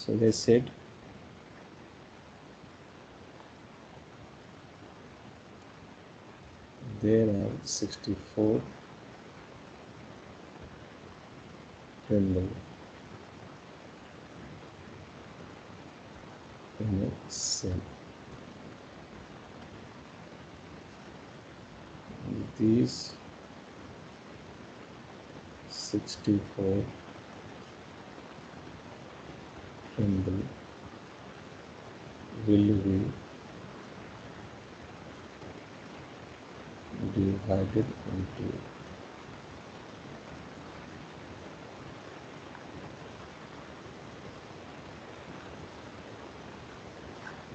So they said there are 64 Tremble in a cell. These 64 Tremble will be divided into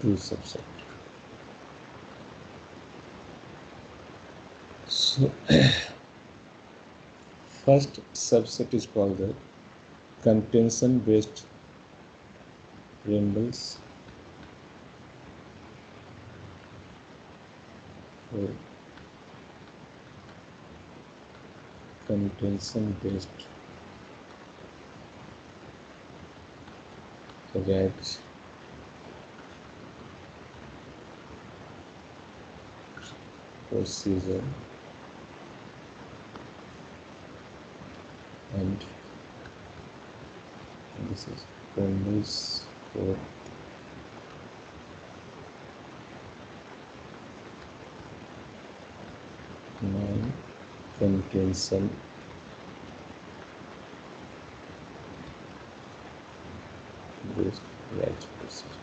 two subsets. So first subset is called the contention based Trembles for contention based Rach procedure and this is Trembles for non-contention based Rach procedure.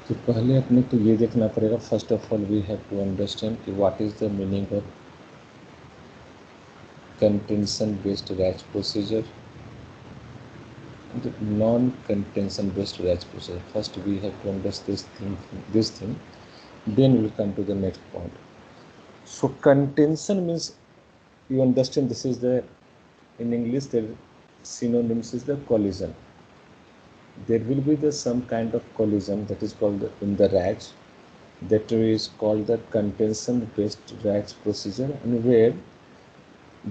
तो पहले अपने को ये देखना पड़ेगा first of all we have to understand कि what is the meaning of contention based Rach procedure and non-contention based Rach procedure. First we have to understand this thing, then we'll come to the next point. So contention means, you understand, this is the, in English the synonyms is the collision. There will be the some kind of collision that is called in the Rach, that is called the contention based Rach procedure, and where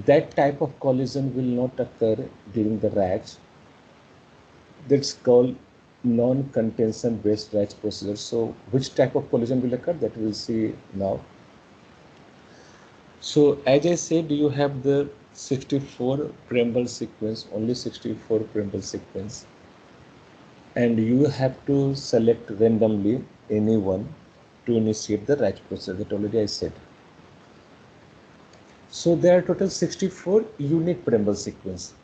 that type of collision will not occur during the Rach. That's called non-contention based Rach procedure. So which type of collision will occur, that we'll see now. So as I said, you have the 64 preamble sequence, only 64 preamble sequence, and you have to select randomly any one to initiate the Rach procedure. That already I said. So there are total 64 unique preamble sequence.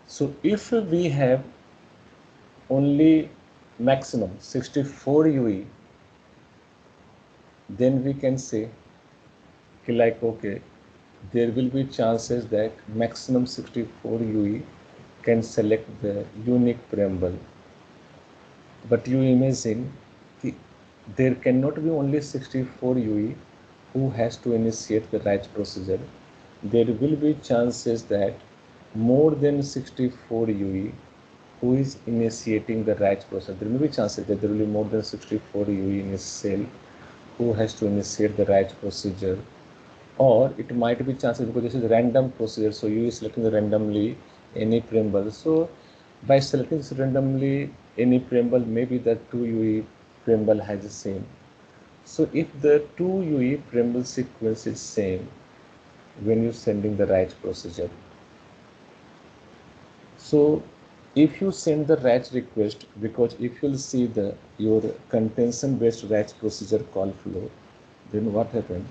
So if we have only maximum 64 UE, then we can say like, okay, there will be chances that maximum 64 UE can select the unique preamble. But you imagine there cannot be only 64 UE who has to initiate the Rach procedure. There will be chances that more than 64 UE who is initiating the Rach procedure. There may be chances that there will be more than 64 UE in a cell who has to initiate the Rach procedure, or it might be chances because this is a random procedure, so you is selecting randomly any preamble. So by selecting randomly any preamble, maybe the 2 UE preamble has the same. So if the 2 UE preamble sequence is same when you're sending the Rach procedure, so if you send the Rach request, because if you'll see the your contention based Rach procedure call flow, then what happened?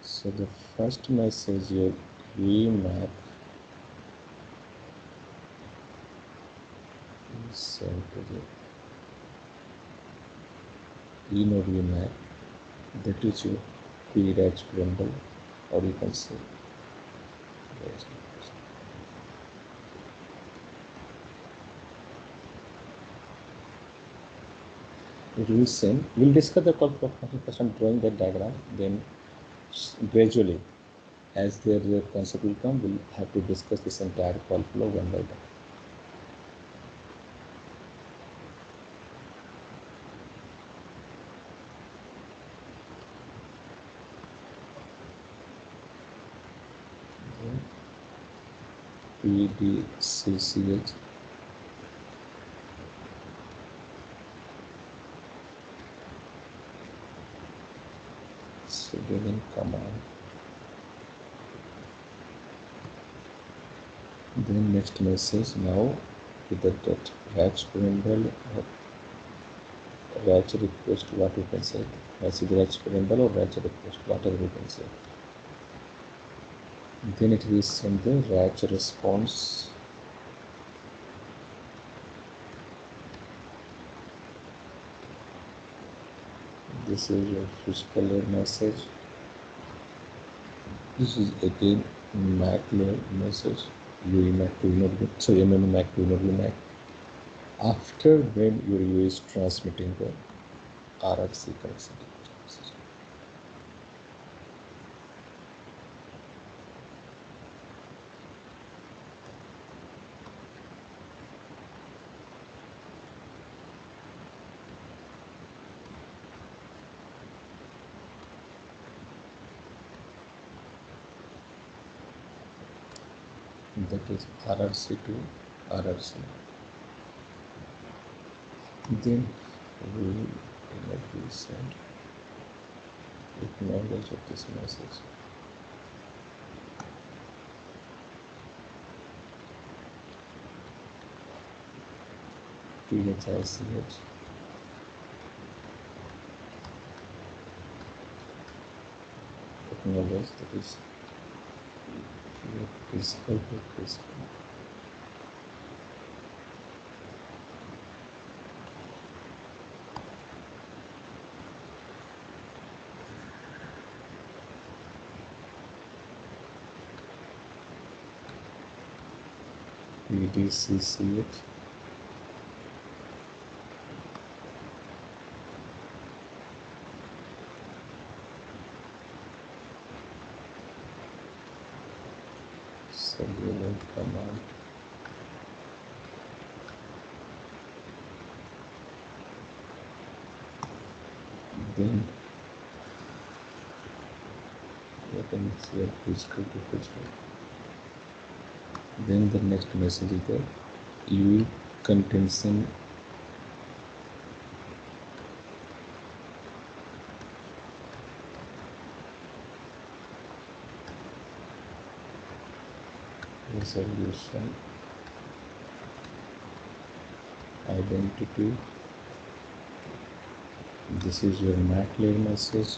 So the first message your UE map is sent to the E-node UE map, that is your P-Rach bundle, or you can say it will send. We'll discuss the call for first on drawing that diagram, then gradually as their concept will come, we'll have to discuss this entire call flow one by one. PDCCH given command. Then next message now either that Rach bundle or Rach request, what you can say, message Rach bundle or Rach request, whatever you can say. Then it will send the Rach response. This is your physical layer message. This is again MAC layer message. UE MAC to node, so MM MAC to node MAC. After when your UE is transmitting the RRC connection. That is RRC to RRC. Then we will send acknowledge of this message. PHICH acknowledge, that is physical to physical. PDCCH cellular command. Then you can see physical to physical. Then the next message is the UE contention resolution identity. This is your MAC layer message,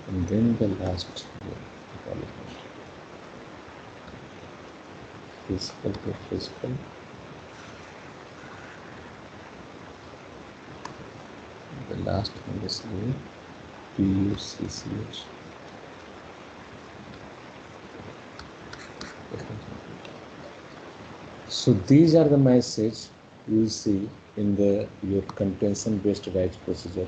and then the last physical to physical. The last one is the PUCCH. So these are the message you will see in the your contention based Rach procedure.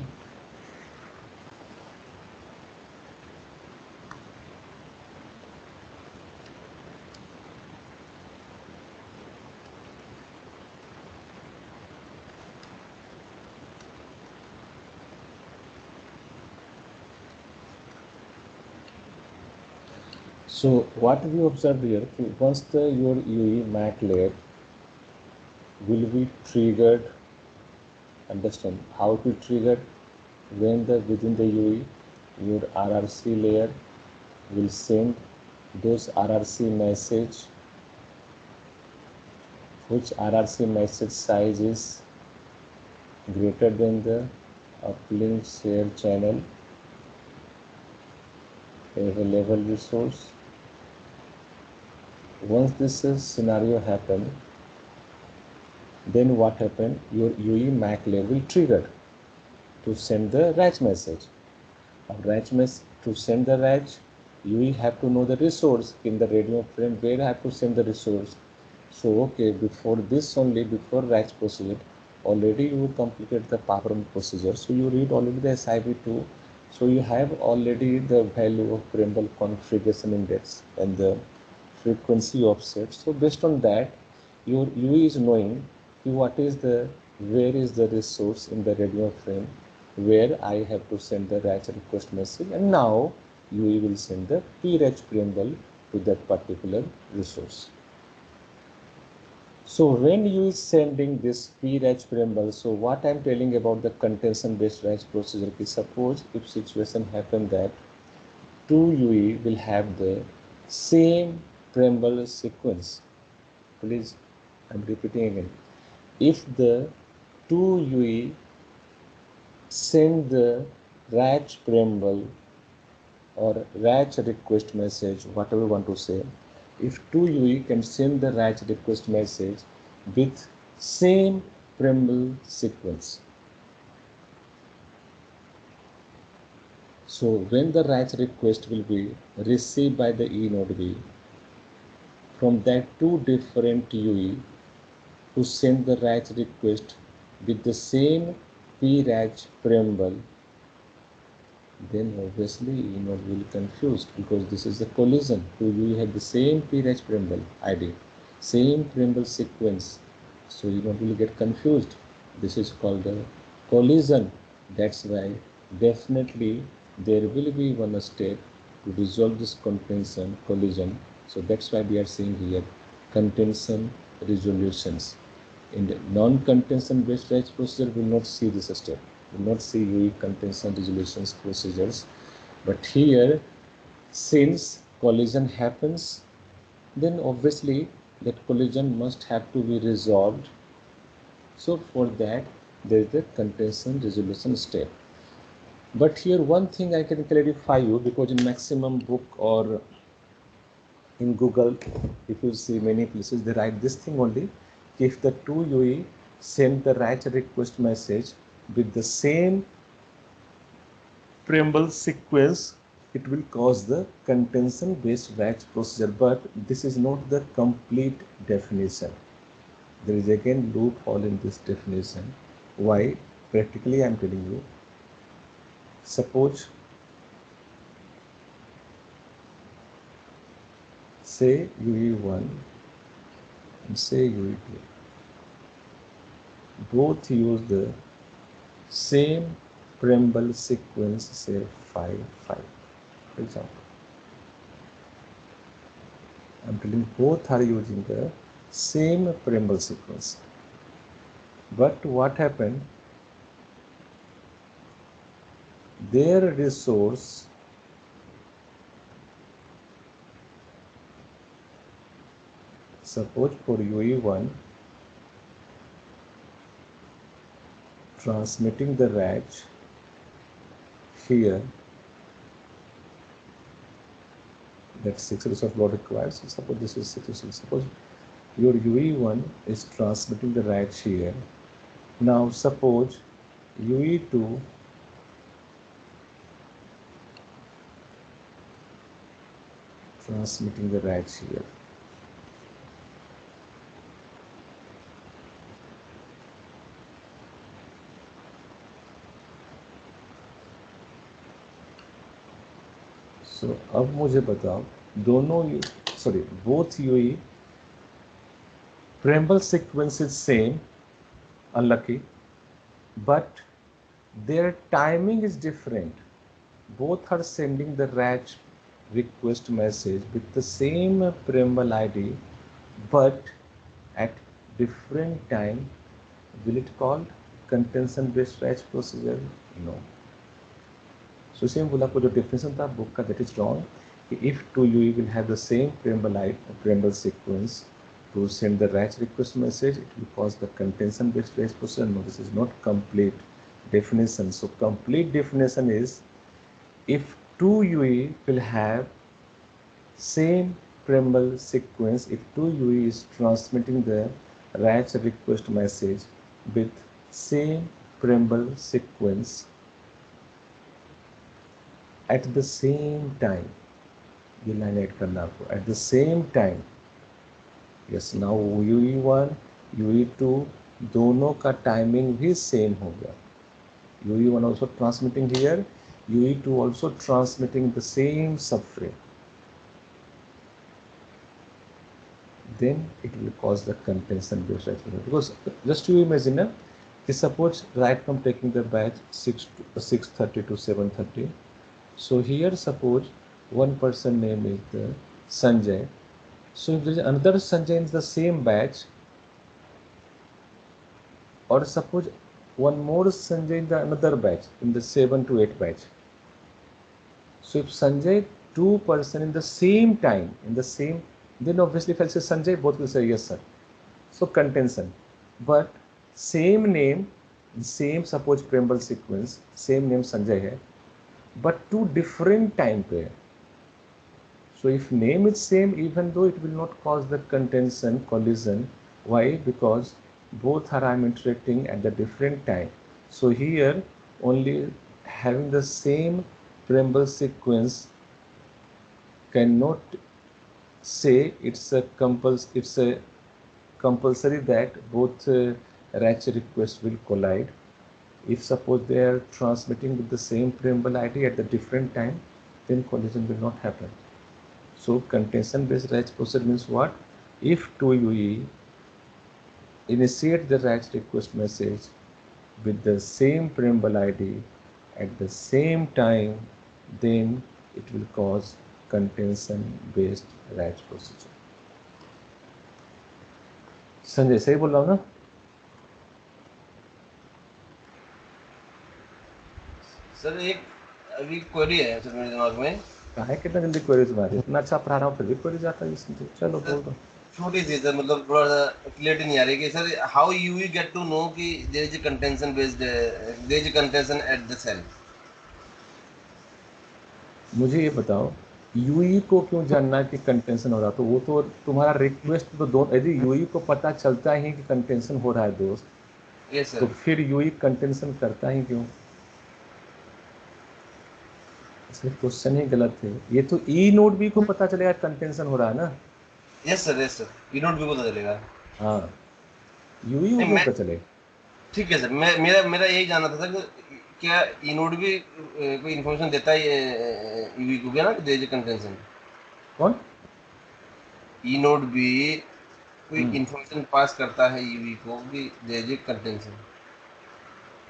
So what we observe here, once your UE MAC layer will be triggered, understand how to trigger, when within the UE your RRC layer will send those RRC message, which RRC message size is greater than the uplink share channel, available resource. Once this scenario happen, then what happened? Your UE MAC level triggered to send the RAG message. To send the RAG, you have to know the resource in the radio frame where I have to send the resource. So okay, before this only, before RAG procedure, already you completed the power procedure. So you read already the SIV2. So you have already the value of preamble configuration index and the frequency offset. So based on that, your UE is knowing where is the resource in the radio frame where I have to send the RAG request message, and now UE will send the PRAG preamble to that particular resource. So when you is sending this PRAG preamble, so what I am telling about the contention based RAG procedure is, suppose if situation happen that two UE will have the same preamble sequence. Please, I am repeating again. If the two UE send the RAG preamble or RAG request message, whatever you want to say, if two UE can send the RAG request message with same preamble sequence. So when the RAG request will be received by the E node B, from that two different UE who send the RAG request with the same PRAG preamble, then obviously E node will be confused because this is a collision. Two UE have the same PRAG preamble ID, same preamble sequence. So E node will get confused. This is called a collision. That's why definitely there will be one step to resolve this contention collision. So that's why we are saying here contention resolutions. In the non-contention based RAG procedure, we will not see this step. We will not see UE contention resolutions procedures. But here, since collision happens, then obviously that collision must have to be resolved. So for that, there is the contention resolution step. But here one thing I can clarify you, because in maximum book or in Google, if you see many places, they write this thing only. If the two UE send the RAG request message with the same preamble sequence, it will cause the contention based RAG procedure. But this is not the complete definition. There is again loophole in this definition. Why? Practically I am telling you. Suppose, say UE1 and say UE2. Both use the same preamble sequence, say 5, 5, for example. I'm telling both are using the same preamble sequence. But what happened? Their resource suppose for UE1 transmitting the RAG here, that 6 resource of load required. So suppose this is 6 resource. Suppose your UE1 is transmitting the RAG here. Now suppose UE2 transmitting the RAG here. So अब मुझे बताओ दोनों both UE preamble sequence is same, unlucky, but their timing is different. Both are sending the RAG request message with the same preamble ID, but at different time. Will it called contention based RAG procedure? No. So same बोला को जो definition था book का, that is wrong. If two UE will have the same preamble sequence to send the RAG request message, it will cause the contention based RAG procedure. No, this is not complete definition. So complete definition is if 2UE will have same preamble sequence if 2UE is transmitting the RACH request message with same preamble sequence at the same time. ये line add करना आपको at the same time. Yes, now UE1, UE2 दोनों का timing भी same हो गया. UE1 also transmitting here, UE2 also transmitting the same subframe. Then it will cause the contention based reaction. Because just you imagine, suppose right from taking the batch 6:30 to 7:30. So here suppose one person name is the Sanjay. So if there is another Sanjay in the same batch, or suppose one more Sanjay in the another batch, in the 7 to 8 batch. So if Sanjay, two person in the same time, in the same, then obviously if I say Sanjay, both will say yes sir. So contention. But same name, same suppose preamble sequence, same name Sanjay hai, but two different time पे. So if name is same, even though it will not cause the contention collision. Why? Because both are I'm interacting at the different time. So here only having the same preamble sequence cannot say it's a compulsory that both RACH requests will collide. If suppose they are transmitting with the same preamble ID at the different time, then collision will not happen. So contention based RACH procedure means what? If 2UE initiate the RACH request message with the same preamble ID at the same time, then it will cause contention based RACH procedure. Sanjay सही बोल रहा हूँ ना? Sir एक अभी query है sir मेरे दिमाग में. कहाँ है कितना जल्दी क्वेरी तुम्हारी? इतना अच्छा पढ़ा रहा हूँ फिर भी क्वेरी जाता है इसमें. चलो बोल दो. छोटी सी सर, मतलब थोड़ा सा क्लियरिटी नहीं आ रही कि sir how you we get to know कि there is a contention based, there is a contention at the cell. मुझे ये बताओ यूई को क्यों जानना कि कंटेंशन हो रहा? तो वो तो तुम्हारा रिक्वेस्ट तो दो, यदि यूई को पता चलता ही कि कंटेंशन हो रहा है दोस्त, यस तो सर. फिर यूई कंटेंशन करता ही क्यों? इसलिए क्वेश्चन ही गलत है. ये तो ई नोड बी को पता चलेगा कंटेंशन हो रहा है ना. यस सर, यस सर, ई नोट भी पता चलेगा. हाँ, यूई को नहीं, क्यों मैं पता चलेगा? ठीक है सर, मैं मेरा मेरा यही जानना था सर कि क्या ई नोट भी कोई इन्फॉर्मेशन देता है ईवी को क्या ना कि देयर इज अ कंटेंशन. कौन? ई नोट भी कोई हम्म. इन्फॉर्मेशन पास करता है ईवी को कि देयर इज अ कंटेंशन.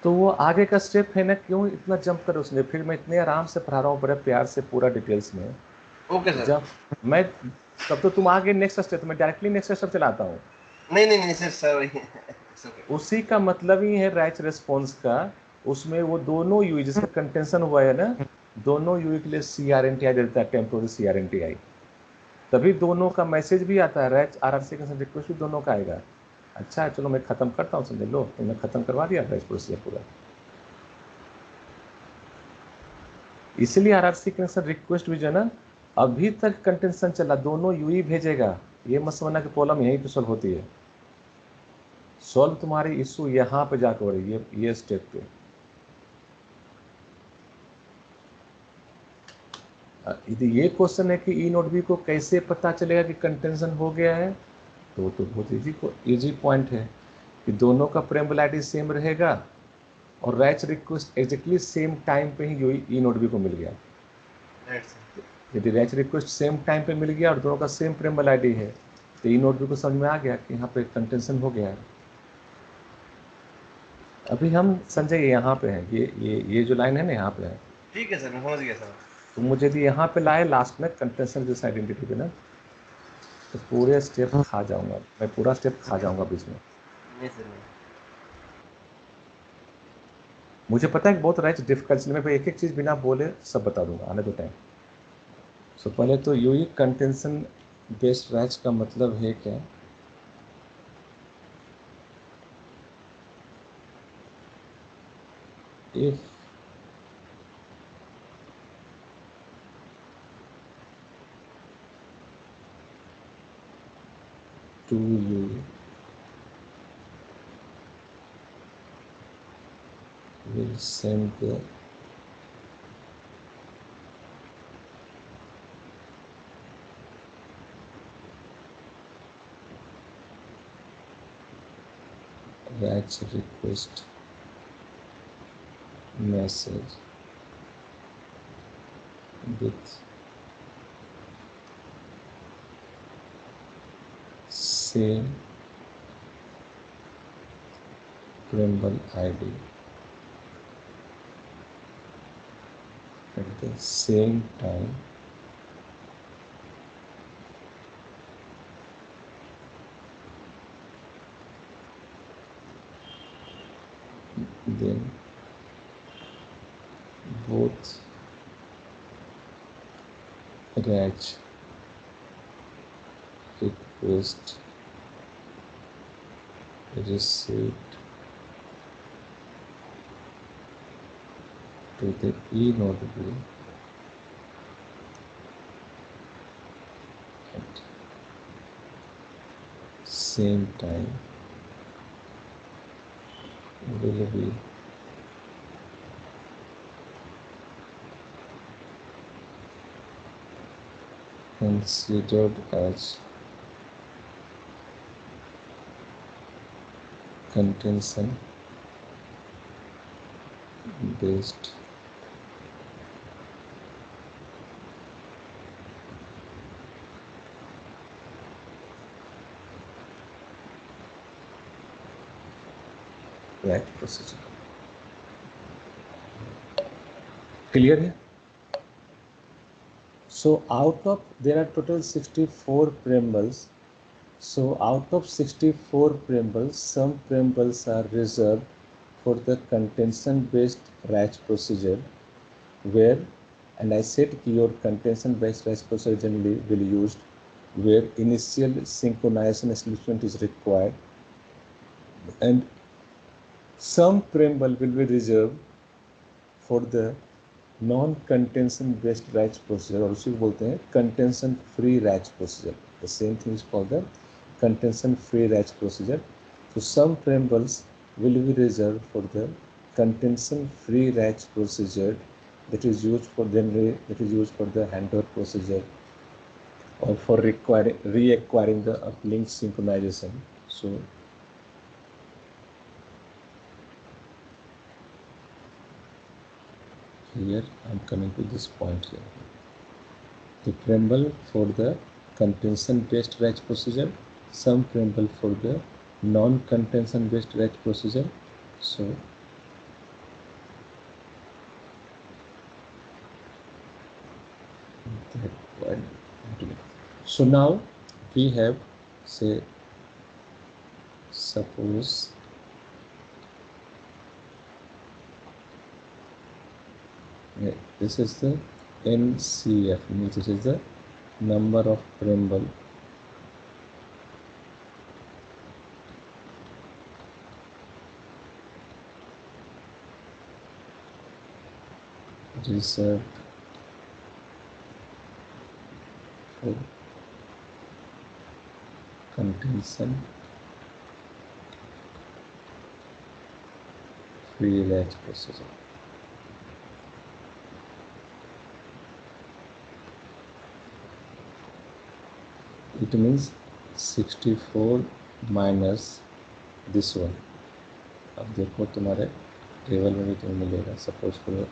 तो वो आगे का स्टेप है ना, क्यों इतना जंप कर उसने? फिर मैं इतने आराम से पढ़ा रहा हूँ बड़े प्यार से पूरा डिटेल्स में. Okay sir. जब मैं, तब तो तुम आगे नेक्स्ट स्टेप, मैं डायरेक्टली नेक्स्ट स्टेप चलाता हूँ. नहीं नहीं नहीं सर, सर वही ओके. उसी का मतलब ही है रैच रेस्पॉन्स का. उसमें वो दोनों यूई जिसका कंटेंशन हुआ है ना, दोनों यूई के लिए CRNTI देता है, टेम्पोररी CRNTI. तभी दोनों का मैसेज भी आता है, रैच RRC का रिक्वेस्ट भी दोनों का आएगा. अच्छा है, चलो मैं खत्म करता हूँ. समझ लो तुमने खत्म करवा दिया रैच प्रोसीजर पूरा. इसलिए RRC कनेक्शन रिक्वेस्ट भी जो है ना, अभी तक कंटेंशन चला, दोनों यूई भेजेगा. ये मत समझना कि प्रॉब्लम यहीं पे सॉल्व होती है. सॉल्व तुम्हारी इशू यहाँ पे जाकर हो रही है, ये स्टेप पे. यदि ये क्वेश्चन है कि ई नोट बी को कैसे पता चलेगा कि कंटेंशन हो गया है, तो बहुत इजी पॉइंट है कि दोनों का प्रेम्बल आईडी सेम रहेगा और wretch request exactly same time पे ही ई नोट बी को मिल गया. यदि रैच रिक्वेस्ट सेम टाइम पे मिल गया और दोनों का सेम प्रेम्बल आईडी है, तो ई नोट बी को समझ में आ गया कि यहाँ पे कंटेंशन हो गया है. अभी हम संजय यहाँ पे हैं, ये जो लाइन है ना यहाँ पे है. ठीक है सर, मैं समझ गया सर. तो मुझे यदि यहाँ पे लाए लास्ट में कंटेंशन जैसे आइडेंटिटी पे ना, तो पूरे स्टेप खा जाऊंगा मैं, पूरा स्टेप खा जाऊंगा बीच में. नहीं सर नहीं. मुझे पता है कि बहुत रैच डिफिकल्ट, मैं एक एक चीज़ बिना बोले सब बता दूंगा आने दो टाइम. सो पहले तो यूई कंटेंशन बेस्ड रैच का मतलब है क्या? If 2 UE will send the Rach request message with same preamble ID at the same time then both Rach request received to the e-node view at same time will be considered as contention based Rach procedure. Clear here? So out of, there are total 64 preambles. So out of 64 preambles, some preambles are reserved for the contention based Rach procedure where, and I said your contention based Rach procedure generally will used where initial synchronization establishment is required, and some preamble will be reserved for the non-contention based Rach procedure, और उसी को बोलते हैं contention free Rach procedure. The same thing is called the contention free Rach procedure. So some preambles will be reserved for the contention free Rach procedure that is used for generally, that is used for the BHANDHAR procedure or for reacquiring the uplink synchronization. So here I am coming to this point here. The preamble for the contention based Rach procedure, some preamble for the non-contention based Rach procedure. So so now we have, say, suppose this is the NCF, means this is the number of preamble reserved for contention free Rach procedure. It means 64 minus this one. अब देखो तुम्हारे table में भी तुम्हें मिलेगा. Suppose करो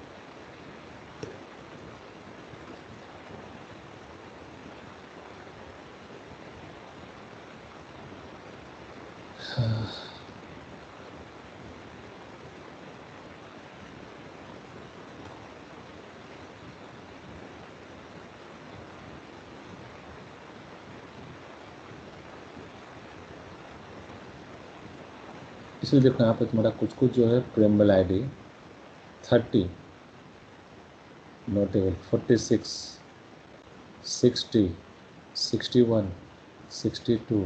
इसलिए देखो यहाँ पे तुम्हारा कुछ कुछ जो है preamble ID 30 नोटेबल 46 60 61 62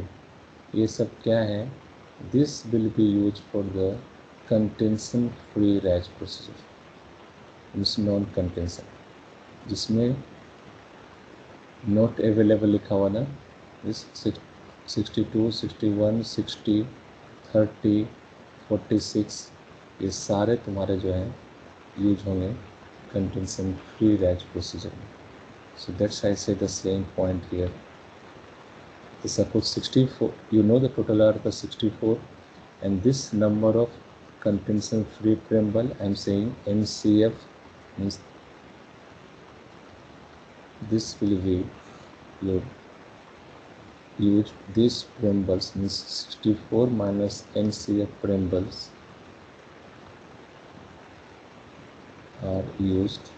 ये सब क्या है. This will be used for the contention free Rach procedure, means non contention, जिसमें not available लिखा हुआ ना, this 62, 61, 60, 30, 46 ये सारे तुम्हारे जो हैं यूज होंगे कंटेंशन फ्री रैच प्रोसीजर में. So that's I say the same point here. Suppose 64, you know the total are the 64, and this number of contention free preamble I am saying NCF means this will be your use these preambles means 64 minus NCF preambles are used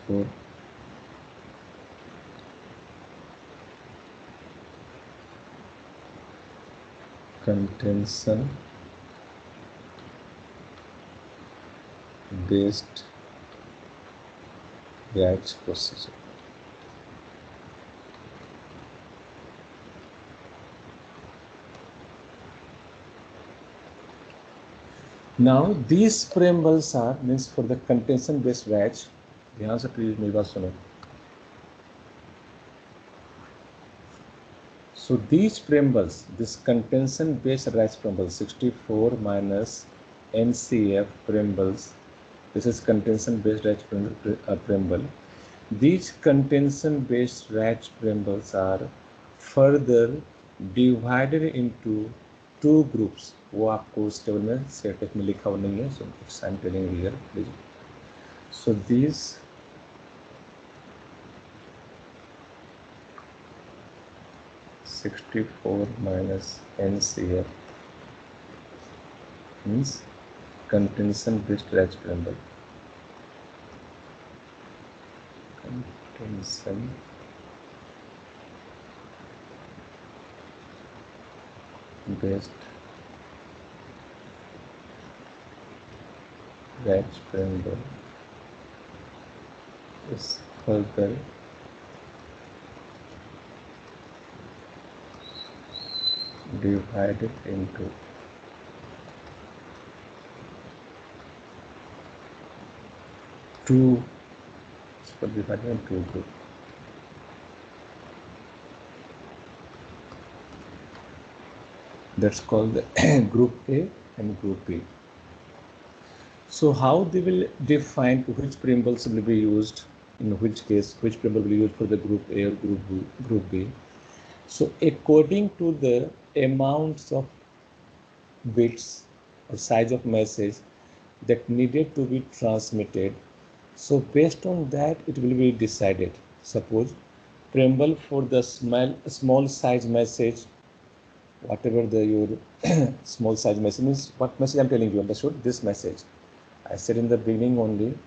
for contention based batch procedure. Now these preambles are means for the contention based batch. ध्यान से please मेरी बात सुनो. So these preambles, this contention based batch preambles 64 minus NCF preambles, this is contention based batch preamble. These contention based batch preambles are further divided into two groups. वो आपको उस table में setup में लिखा हुआ नहीं है. So it's I'm telling you here, please. So these (64 minus NCF) means contention based batch preamble. Contention based batch preamble is further divided into two. Divided into two groups. That's called the group A and group B. So how they will define which preambles will be used, in which case which preamble will be used for the group A or group B. So according to the amounts of bits or size of message that needed to be transmitted, so based on that it will be decided. Suppose preamble for the small size message, whatever the your small size message means, what message I'm telling you, understood? This message I said in the beginning only,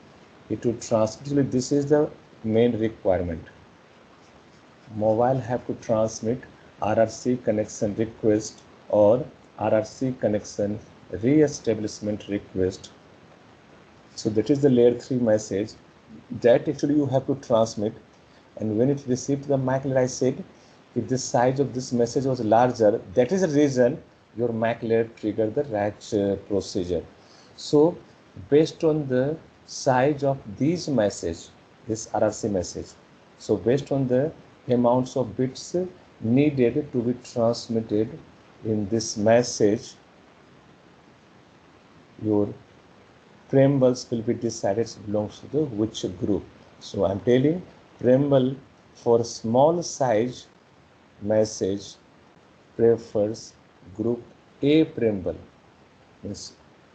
it to transmit. This is the main requirement. Mobile have to transmit RRC connection request or RRC connection re-establishment request. So that is the layer 3 message that actually you have to transmit. And when it received the MAC layer, I said if the size of this message was larger, that is the reason your MAC layer triggered the Rach procedure. So based on the size of these message, this RRC message, so based on the amounts of bits needed to be transmitted in this message, your preambles will be decided belongs to the which group. So I'm telling preamble for small size message prefers group A preamble. Means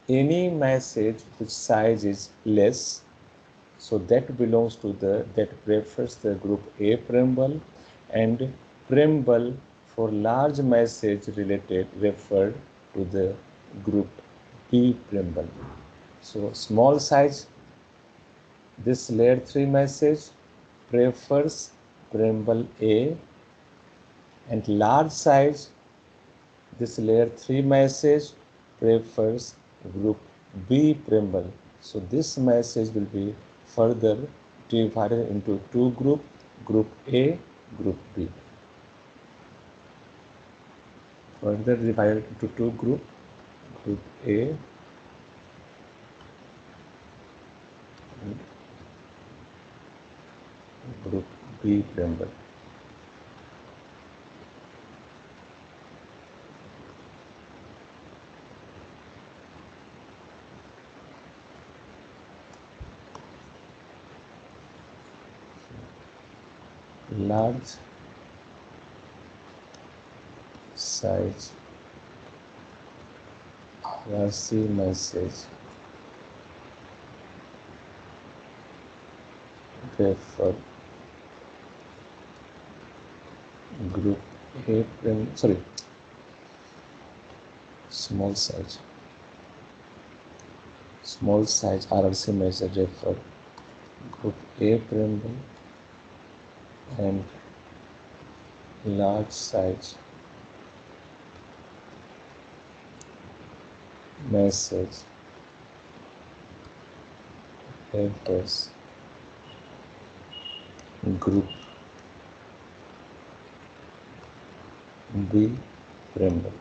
any message which size is less, so that belongs to that prefers the group A preamble, and preamble for large message related referred to the group B preamble. So small size, this layer 3 message prefers preamble A, and large size, this layer 3 message prefers group B preamble. So this message will be further divided into two groups, group A, group B. Further divided into two groups, group A and group B preamble. Large size RC message refer group A small size RRC message refer group A preamble and large size message refers group B preamble.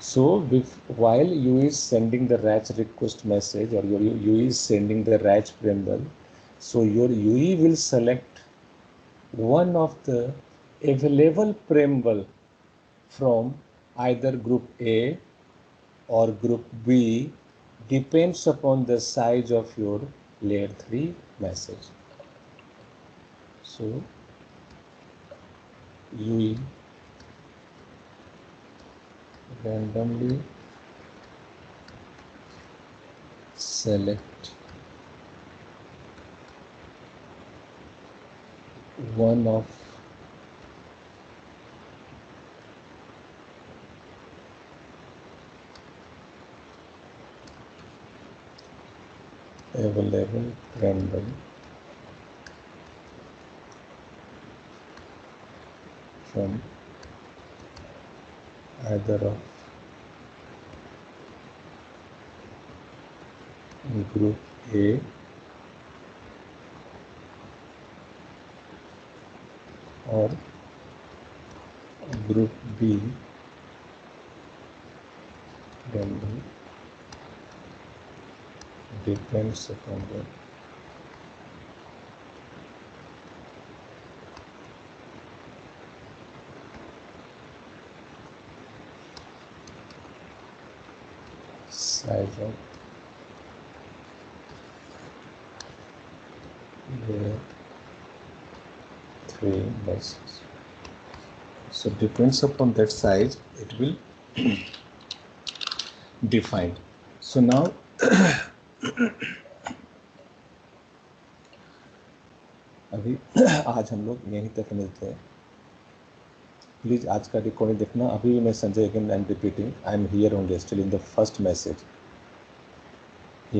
So while you is sending the Rach request message or your you is sending the Rach preamble, so your UE will select one of the available preamble from either group A or group B, depends upon the size of your layer 3 message. So UE randomly select one of available preamble from either of group A or group B preamble, depends upon the size of layer 3 message. So depends upon that size, it will define. So now अभी आज हम लोग यहीं तक मिलते हैं. Please आज का रिकॉर्डिंग देखना. अभी भी मैं Sanjay again I am repeating, I am here only still in the first message.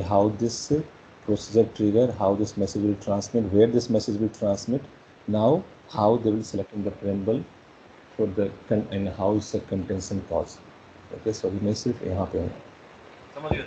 How this procedure trigger, how this message will transmit, where this message will transmit. Now how they will select in the preamble for the and how is the contention cause. Okay, so मैं सिर्फ यहाँ पे हूँ. समझ गया.